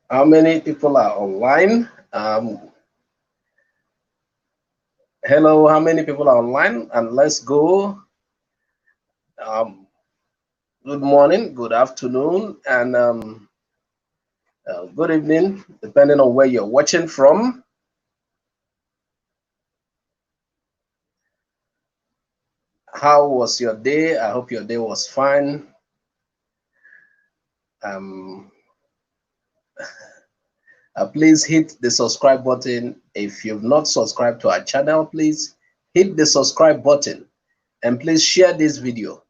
How many people are online? Hello, how many people are online? And let's go. Um, Good morning, good afternoon, and good evening, depending on where you're watching from. How was your day? I hope your day was fine. Um, Please hit the subscribe button. If you've not subscribed to our channel, please hit the subscribe button and please share this video.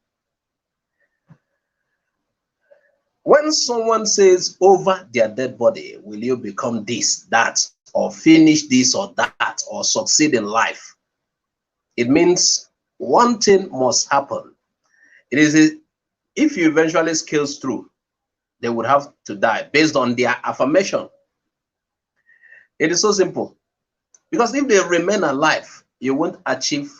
When someone says over their dead body, will you become this, that, or finish this or that, or succeed in life? It means one thing must happen. It is if you eventually scales through, they would have to die based on their affirmation. It is so simple. Because if they remain alive, you won't achieve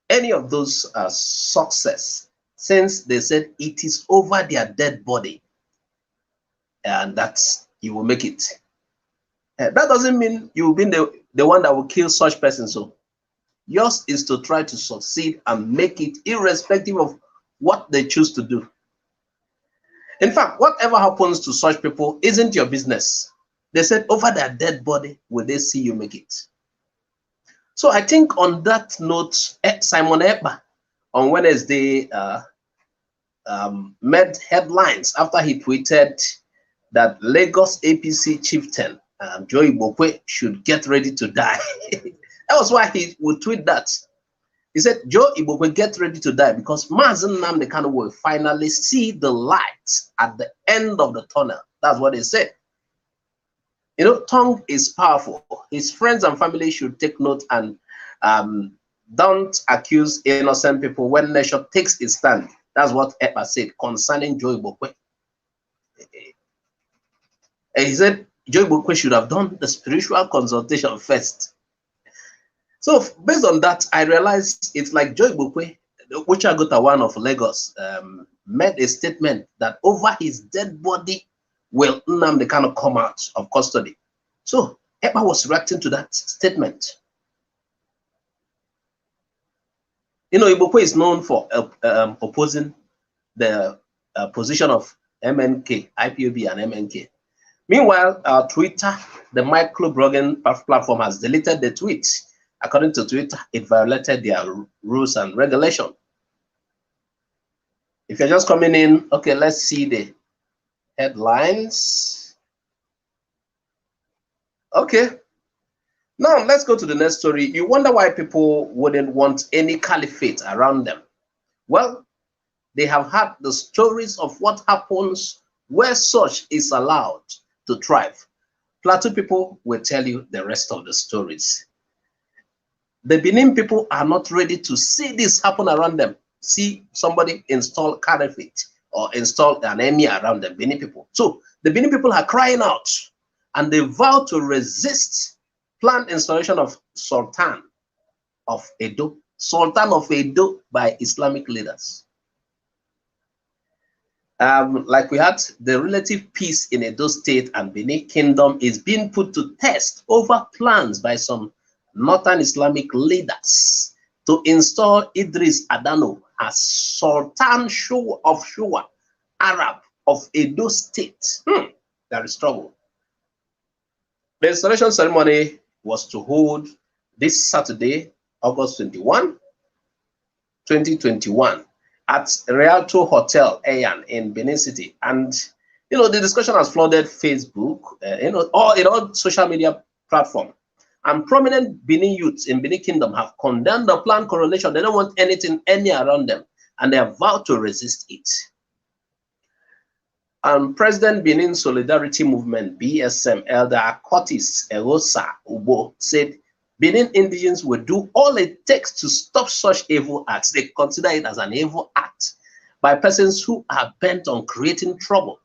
any of those success, since they said it is over their dead body and that you will make it. That doesn't mean you will be the one that will kill such person. So yours is to try to succeed and make it irrespective of what they choose to do. In fact, whatever happens to such people isn't your business. They said over their dead body will they see you make it. So I think on that note, Simon Ekpa on Wednesday made headlines after he tweeted that Lagos APC chieftain Joe Igbokwe should get ready to die. That was why he would tweet that. He said, Joe Igbokwe, get ready to die, because Mazen Nnamdi Kanu will finally see the light at the end of the tunnel. That's what they said. You know, tongue is powerful. His friends and family should take note and don't accuse innocent people when nation takes its stand. That's what Ekpa said concerning Joe Igbokwe. And he said Joe Igbokwe should have done the spiritual consultation first. So based on that, I realized it's like Joe Igbokwe, which I got one of Lagos, made a statement that over his dead body will Nnamdi Kanu come out of custody. So Ekpa was reacting to that statement. You know, Igbokwe is known for opposing the position of MNK, IPOB and MNK. Meanwhile, Twitter, the micro-blogging platform, has deleted the tweet. According to Twitter, it violated their rules and regulation. If you're just coming in, okay, let's see the headlines. Okay. Now, let's go to the next story. You wonder why people wouldn't want any caliphate around them. Well, they have had the stories of what happens where such is allowed to thrive. Plateau people will tell you the rest of the stories. The Benin people are not ready to see this happen around them. See somebody install caliphate or install an emir around the Benin people. So the Benin people are crying out and they vow to resist planned installation of Sultan of Edo. Sultan of Edo by Islamic leaders. Like we had, the relative peace in Edo State and Benin Kingdom is being put to test over plans by some Northern Islamic leaders to install Idris Adano as Sultan of Shua, Arab of Edo State. There is trouble. The installation ceremony was to hold this Saturday, August 21, 2021. At Rialto Hotel, Ayan, in Benin City. And, you know, the discussion has flooded Facebook, you know, all social media platforms. And prominent Benin youths in Benin Kingdom have condemned the planned coronation. They don't want anything, any around them. And they have vowed to resist it. And President Benin Solidarity Movement, BSM, Elder Curtis Erosa Ubo, said Benin indigents will do all it takes to stop such evil acts. They consider it as an evil act by persons who are bent on creating trouble.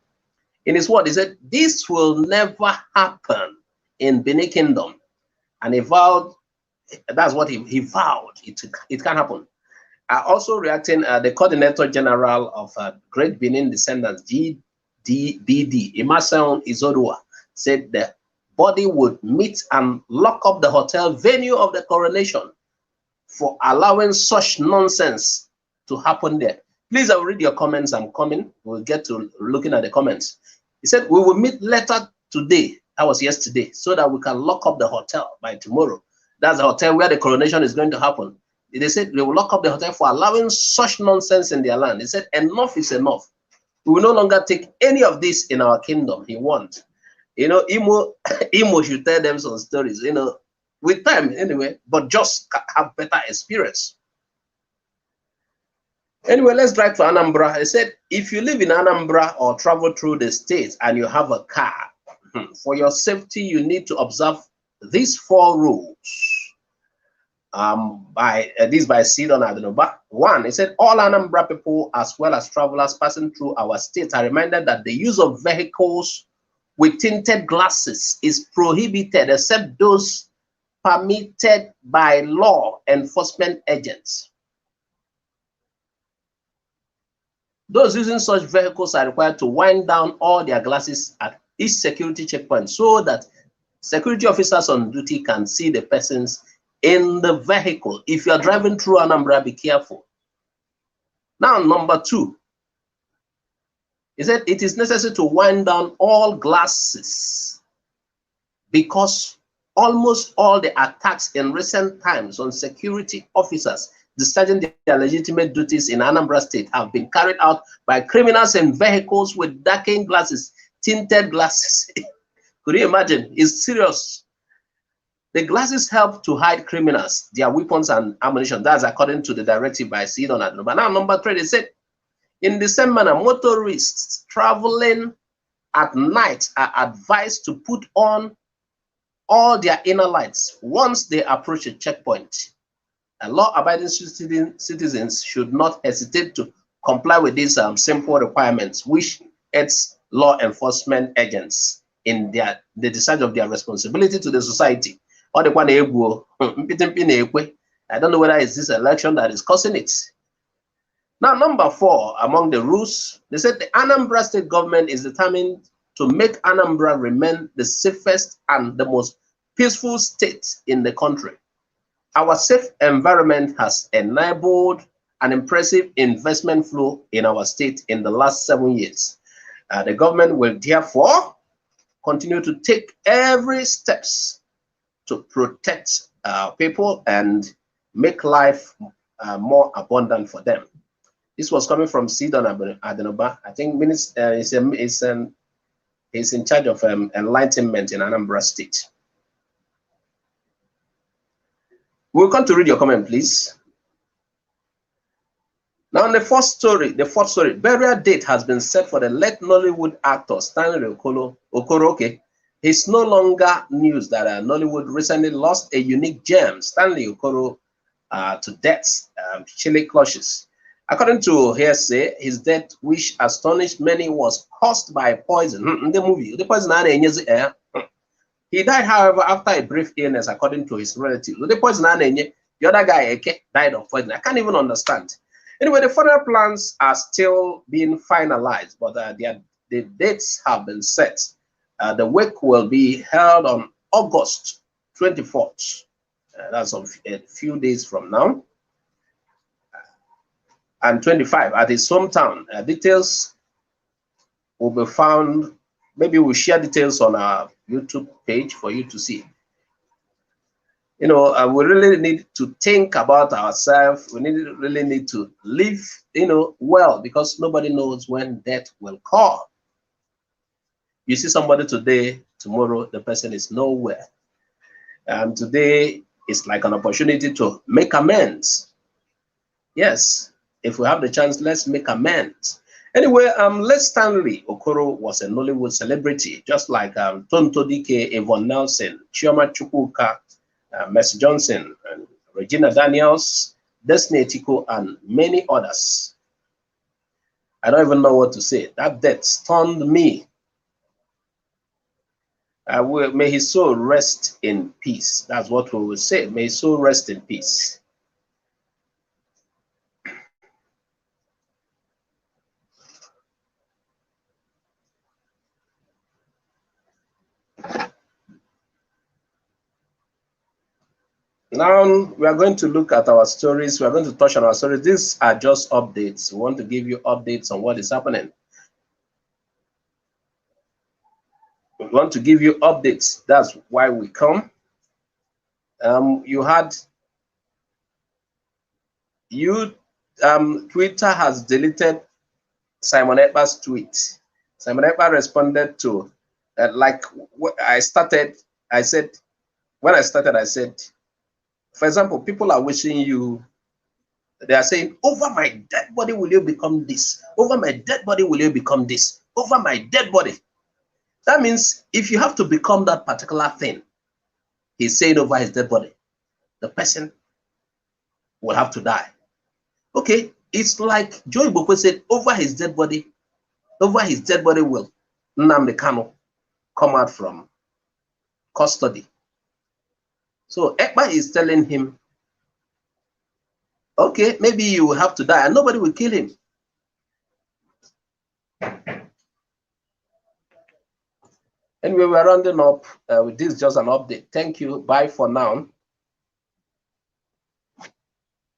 In his word, he said, this will never happen in Benin Kingdom. And he vowed, that's what he vowed, it can happen. Also reacting, the Coordinator General of Great Benin Descendants, GDBD, Emerson Izodua, said the body would meet and lock up the hotel venue of the coronation for allowing such nonsense to happen there. Please, I'll read your comments. I'm coming. We'll get to looking at the comments. He said, we will meet later today. That was yesterday, so that we can lock up the hotel by tomorrow. That's the hotel where the coronation is going to happen. They said they will lock up the hotel for allowing such nonsense in their land. He said, enough is enough. We will no longer take any of this in our kingdom. He wants. You know, Imo should tell them some stories, you know, with time anyway, but just have better experience. Anyway, let's drive to Anambra. I said, if you live in Anambra or travel through the state and you have a car, for your safety, you need to observe these 4 rules. By Sultan Adenoba. 1, it said, all Anambra people as well as travelers passing through our state are reminded that the use of vehicles with tinted glasses is prohibited except those permitted by law enforcement agents. Those using such vehicles are required to wind down all their glasses at each security checkpoint so that security officers on duty can see the persons in the vehicle. If you are driving through Anambra, be careful. Now, number 2, he said it is necessary to wind down all glasses because almost all the attacks in recent times on security officers discharging their legitimate duties in Anambra State have been carried out by criminals in vehicles with darkened glasses, tinted glasses. Could you imagine? It's serious. The glasses help to hide criminals, their weapons and ammunition. That's according to the directive by Sultan. But now, number 3, they said, in the same manner, motorists traveling at night are advised to put on all their inner lights once they approach a checkpoint. Law-abiding citizens should not hesitate to comply with these simple requirements, which aids law enforcement agents in the discharge of their responsibility to the society. I don't know whether it's this election that is causing it. Now, number 4, among the rules, they said the Anambra state government is determined to make Anambra remain the safest and the most peaceful state in the country. Our safe environment has enabled an impressive investment flow in our state in the last 7 years. The government will therefore continue to take every steps to protect people and make life more abundant for them. This was coming from Sultan Adenoba. I think he's in charge of enlightenment in Anambra State. We'll come to read your comment, please. Now, the fourth story, burial date has been set for the late Nollywood actor Stanley Okoroke. It's no longer news that Nollywood recently lost a unique gem, Stanley Okoro, to death, chilly clutches. According to hearsay, his death, which astonished many, was caused by poison. In the movie, the poison. He died, however, after a brief illness, according to his relatives. The poison, the other guy died of poison. I can't even understand. Anyway, the further plans are still being finalized, but the dates have been set. The wake will be held on August 24th. That's a few days from now. And 25 at his hometown. Details will be found. Maybe we'll share details on our YouTube page for you to see. You know, we really need to think about ourselves. We really need to live, you know, well, because nobody knows when death will come. You see somebody today, tomorrow the person is nowhere. And today is like an opportunity to make amends. Yes, if we have the chance, let's make amends. Anyway, Les Stanley Okoro was a Nollywood celebrity, just like Tonto Dike, Yvonne Nelson, Chioma Chukwuka, Mercy Johnson, and Regina Daniels, Destiny Etiko, and many others. I don't even know what to say. That death stunned me. May his soul rest in peace. That's what we will say. May his soul rest in peace. Now we are going to look at our stories. We are going to touch on our stories. These are just updates. We want to give you updates on what is happening. We want to give you updates. That's why we come. You had Twitter has deleted Simon Ekpa's tweet. Simon Ekpa responded to like I started. I said when I started, I said, for example, people are wishing you. They are saying, over my dead body will you become this? Over my dead body will you become this? Over my dead body. That means if you have to become that particular thing, he's saying over his dead body, the person will have to die. Okay, it's like Joe Igbokwe said, over his dead body will Nnamdi Kanu come out from custody. So Ekpa is telling him, okay, maybe you will have to die and nobody will kill him. Anyway, we're rounding up with this, just an update. Thank you. Bye for now.